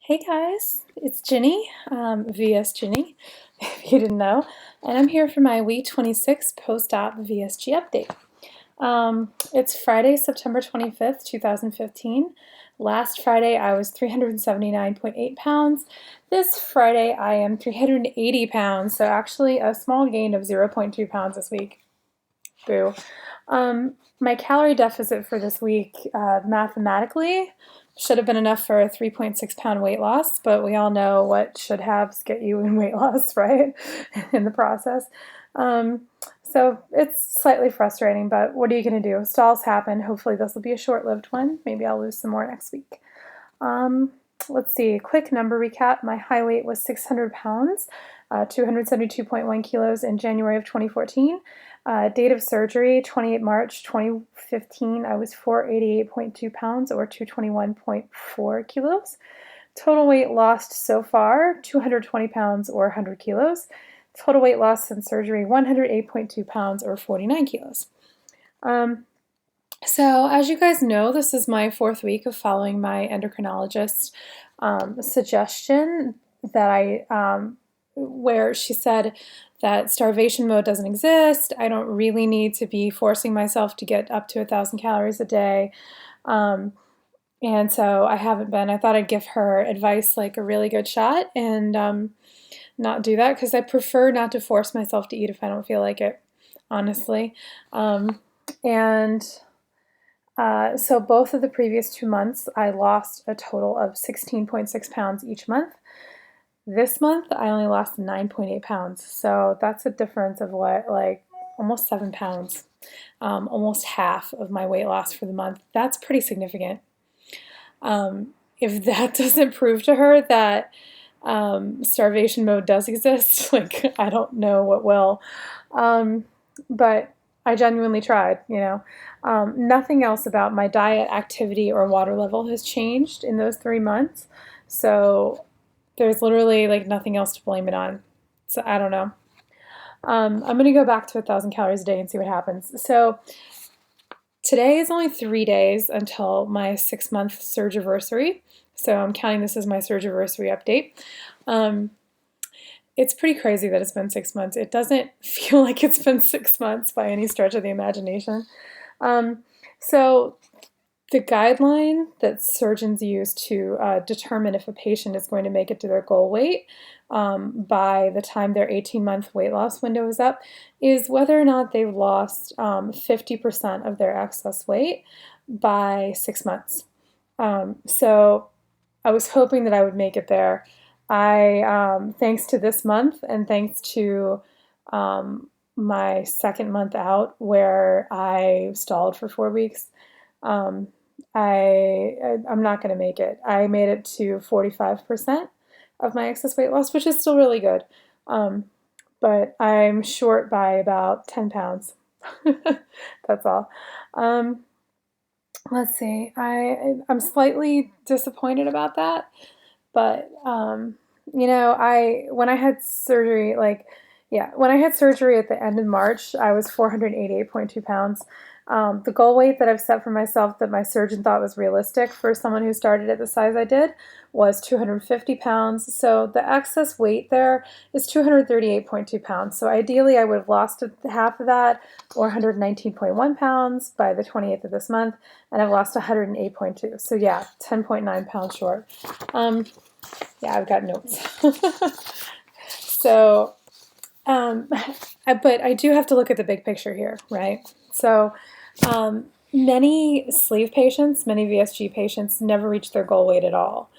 Hey guys, it's Ginny, VSGinny, if you didn't know, and I'm here for my week 26 post-op VSG update. It's Friday, September 25th, 2015. Last Friday I was 379.8 pounds. This Friday I am 380 pounds, so actually a small gain of 0.2 pounds this week. Boo. My calorie deficit for this week, mathematically, should have been enough for a 3.6 pound weight loss, but we all know what should haves get you in weight loss, right? In the process. So it's slightly frustrating, but what are you going to do? Stalls happen. Hopefully this will be a short-lived one. Maybe I'll lose some more next week. Let's see, quick number recap. My high weight was 600 pounds, 272.1 kilos in January of 2014. Date of surgery, 28 March 2015, I was 488.2 pounds or 221.4 kilos. Total weight lost so far, 220 pounds or 100 kilos. Total weight loss since surgery, 108.2 pounds or 49 kilos. So as you guys know, this is my fourth week of following my endocrinologist suggestion that where she said that starvation mode doesn't exist. I don't really need to be forcing myself to get up to 1,000 calories a day. And so I haven't been. I thought I'd give her advice like a really good shot and not do that because I prefer not to force myself to eat if I don't feel like it, honestly. So both of the previous 2 months, I lost a total of 16.6 pounds each month. This month, I only lost 9.8 pounds. So that's a difference of what, like almost 7 pounds, almost half of my weight loss for the month. That's pretty significant. If that doesn't prove to her that starvation mode does exist, like I don't know what will. But I genuinely tried, you know. Nothing else about my diet, activity, or water level has changed in those 3 months. So there's literally like nothing else to blame it on. So I don't know. I'm going to go back to 1,000 calories a day and see what happens. So today is only 3 days until my 6-month surgiversary. So I'm counting this as my surgiversary update. It's pretty crazy that it's been 6 months. It doesn't feel like it's been 6 months by any stretch of the imagination. So the guideline that surgeons use to determine if a patient is going to make it to their goal weight by the time their 18-month weight loss window is up is whether or not they've lost 50% of their excess weight by 6 months. So I was hoping that I would make it there. Thanks to this month and thanks to my second month out where I stalled for 4 weeks, I'm not going to make it. I made it to 45% of my excess weight loss, which is still really good. But I'm short by about 10 pounds. That's all. Let's see. I'm slightly disappointed about that. But, you know, when I had surgery, when I had surgery at the end of March, I was 488.2 pounds. The goal weight that I've set for myself that my surgeon thought was realistic for someone who started at the size I did was 250 pounds. So the excess weight there is 238.2 pounds. So ideally I would have lost half of that, or 119.1 pounds by the 28th of this month, and I've lost 108.2. So yeah, 10.9 pounds short. Yeah, I've got notes. So, but I do have to look at the big picture here, right? So many sleeve patients, many VSG patients never reach their goal weight at all.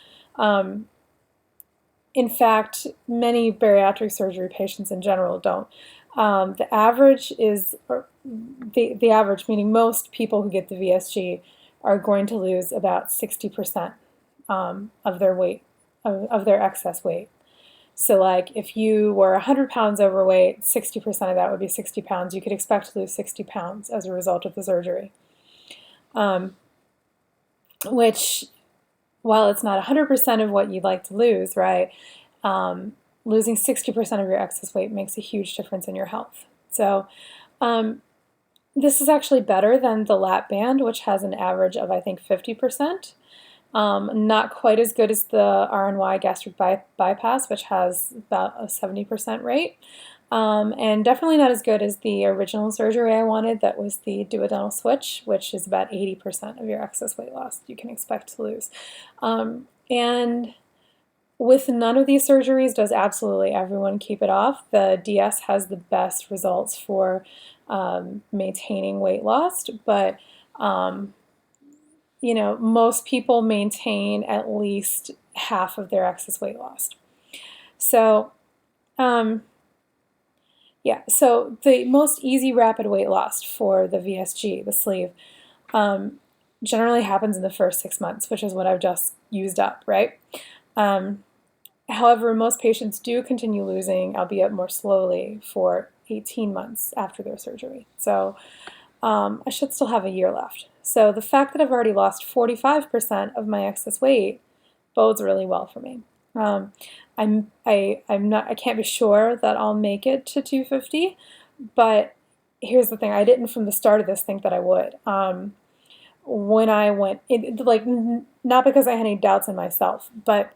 In fact, many bariatric surgery patients in general don't. The average is, the average, meaning most people who get the VSG are going to lose about 60% of their weight, of their excess weight. So like if you were 100 pounds overweight, 60% of that would be 60 pounds. You could expect to lose 60 pounds as a result of the surgery. Which, while it's not 100% of what you'd like to lose, right, losing 60% of your excess weight makes a huge difference in your health. So this is actually better than the lap band, which has an average of, I think, 50%. Not quite as good as the RNY gastric bypass, which has about a 70% rate. And definitely not as good as the original surgery I wanted, that was the duodenal switch, which is about 80% of your excess weight loss you can expect to lose. And with none of these surgeries does absolutely everyone keep it off. The DS has the best results for maintaining weight loss, but you know, most people maintain at least half of their excess weight loss. So yeah, so the most easy rapid weight loss for the VSG, the sleeve, generally happens in the first 6 months, which is what I've just used up, right? However, most patients do continue losing, albeit more slowly, for 18 months after their surgery. So I should still have a year left. So the fact that I've already lost 45% of my excess weight bodes really well for me. I can't be sure that I'll make it to 250, but here's the thing: I didn't from the start of this think that I would. When I went, like, not because I had any doubts in myself, but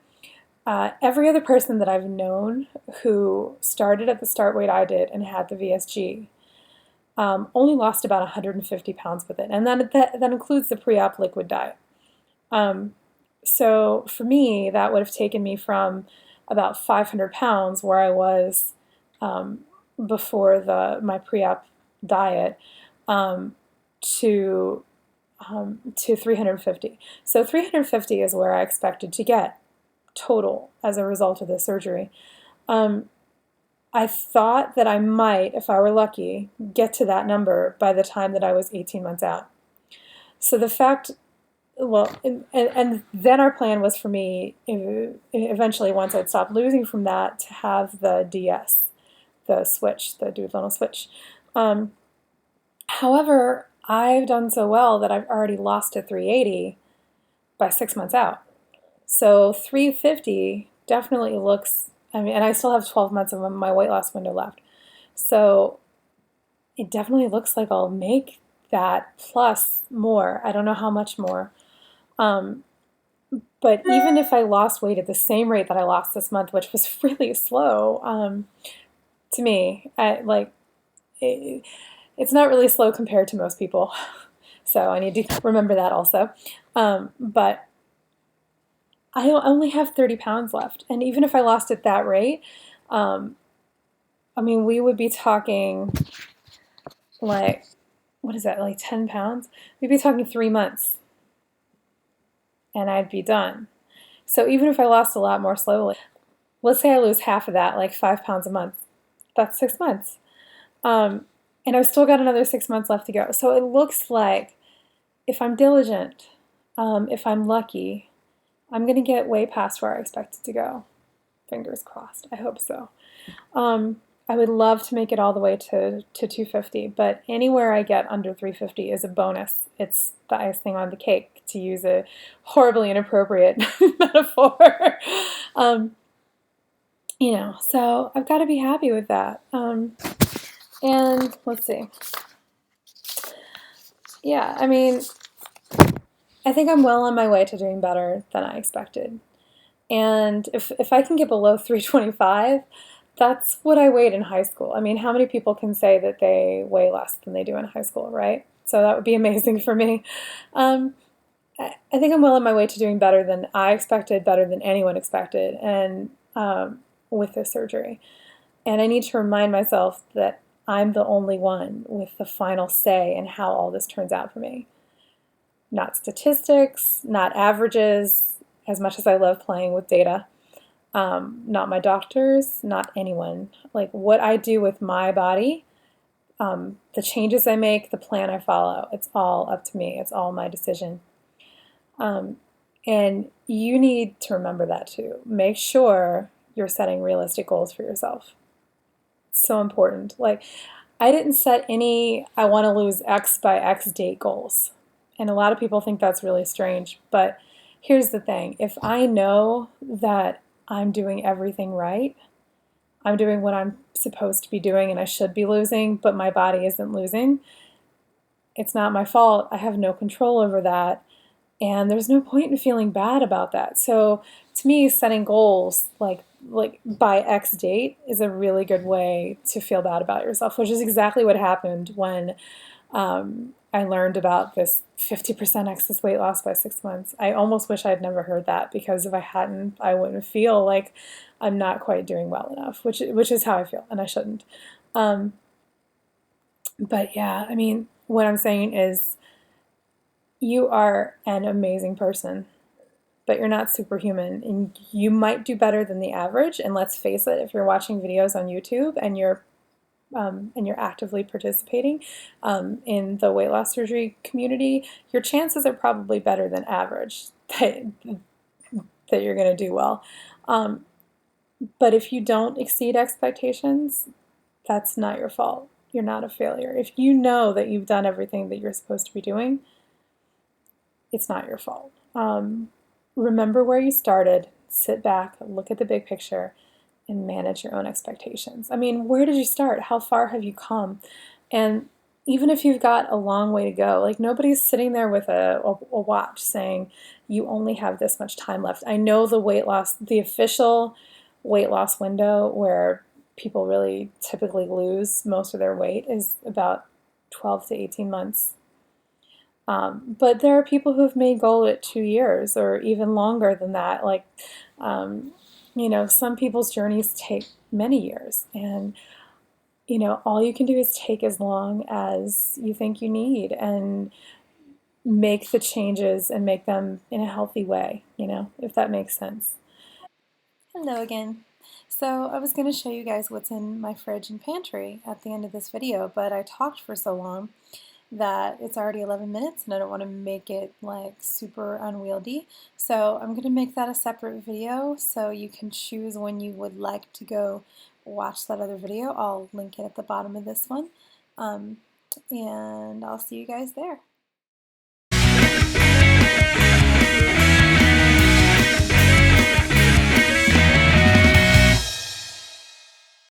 every other person that I've known who started at the start weight I did and had the VSG only lost about 150 pounds with it, and that includes the pre-op liquid diet. So for me, that would have taken me from about 500 pounds where I was before my pre-op diet to 350. So 350 is where I expected to get total as a result of the surgery. I thought that I might, if I were lucky, get to that number by the time that I was 18 months out. So the fact, well, and then our plan was for me, eventually once I'd stopped losing from that, to have the DS, the switch, the duodenal switch. However, I've done so well that I've already lost to 380 by 6 months out. So 350 definitely looks, I mean, and I still have 12 months of my weight loss window left. So it definitely looks like I'll make that plus more. I don't know how much more. But even if I lost weight at the same rate that I lost this month, which was really slow, to me, it's not really slow compared to most people. So I need to remember that also. But I only have 30 pounds left. And even if I lost at that rate, I mean, we would be talking like, what is that, like 10 pounds? We'd be talking 3 months and I'd be done. So even if I lost a lot more slowly, let's say I lose half of that, like 5 pounds a month, that's 6 months. And I've still got another 6 months left to go. So it looks like if I'm diligent, if I'm lucky, I'm going to get way past where I expected to go. Fingers crossed. I hope so. I would love to make it all the way to 250, but anywhere I get under 350 is a bonus. It's the icing on the cake, to use a horribly inappropriate metaphor. You know, so I've got to be happy with that. And let's see. Yeah, I mean, I think I'm well on my way to doing better than I expected. And if I can get below 325, that's what I weighed in high school. I mean, how many people can say that they weigh less than they do in high school, right? So that would be amazing for me. I think I'm well on my way to doing better than I expected, better than anyone expected, and with this surgery. And I need to remind myself that I'm the only one with the final say in how all this turns out for me. Not statistics, not averages, as much as I love playing with data. Not my doctors, not anyone. Like, what I do with my body, the changes I make, the plan I follow, it's all up to me. It's all my decision. And you need to remember that too. Make sure you're setting realistic goals for yourself. It's so important. Like, I didn't set any I want to lose X by X date goals. And a lot of people think that's really strange. But here's the thing. If I know that I'm doing everything right, I'm doing what I'm supposed to be doing and I should be losing, but my body isn't losing, it's not my fault. I have no control over that. and there's no point in feeling bad about that. So to me, setting goals like by X date is a really good way to feel bad about yourself, which is exactly what happened when I learned about this 50% excess weight loss by 6 months. I almost wish I had never heard that, because if I hadn't, I wouldn't feel like I'm not quite doing well enough, which is how I feel, and I shouldn't. Um, but yeah, I mean, what I'm saying is you are an amazing person, but you're not superhuman, and you might do better than the average. And let's face it, if you're watching videos on YouTube and you're actively participating in the weight loss surgery community, your chances are probably better than average that you're going to do well. Um, but if you don't exceed expectations, that's not your fault. You're not a failure. If you know that you've done everything that you're supposed to be doing, it's not your fault. Remember where you started, sit back, look at the big picture, and manage your own expectations. I mean, where did you start? How far have you come? And even if you've got a long way to go, like nobody's sitting there with a watch saying you only have this much time left. I know the weight loss, the official weight loss window where people really typically lose most of their weight is about 12 to 18 months. But there are people who've made goal at 2 years or even longer than that. Like, um, some people's journeys take many years, and all you can do is take as long as you think you need and make the changes and make them in a healthy way, if that makes sense. Hello again. So I was going to show you guys what's in my fridge and pantry at the end of this video, but I talked for so long that it's already 11 minutes and I don't want to make it like super unwieldy. So I'm going to make that a separate video so you can choose when you would like to go watch that other video. I'll link it at the bottom of this one. And I'll see you guys there.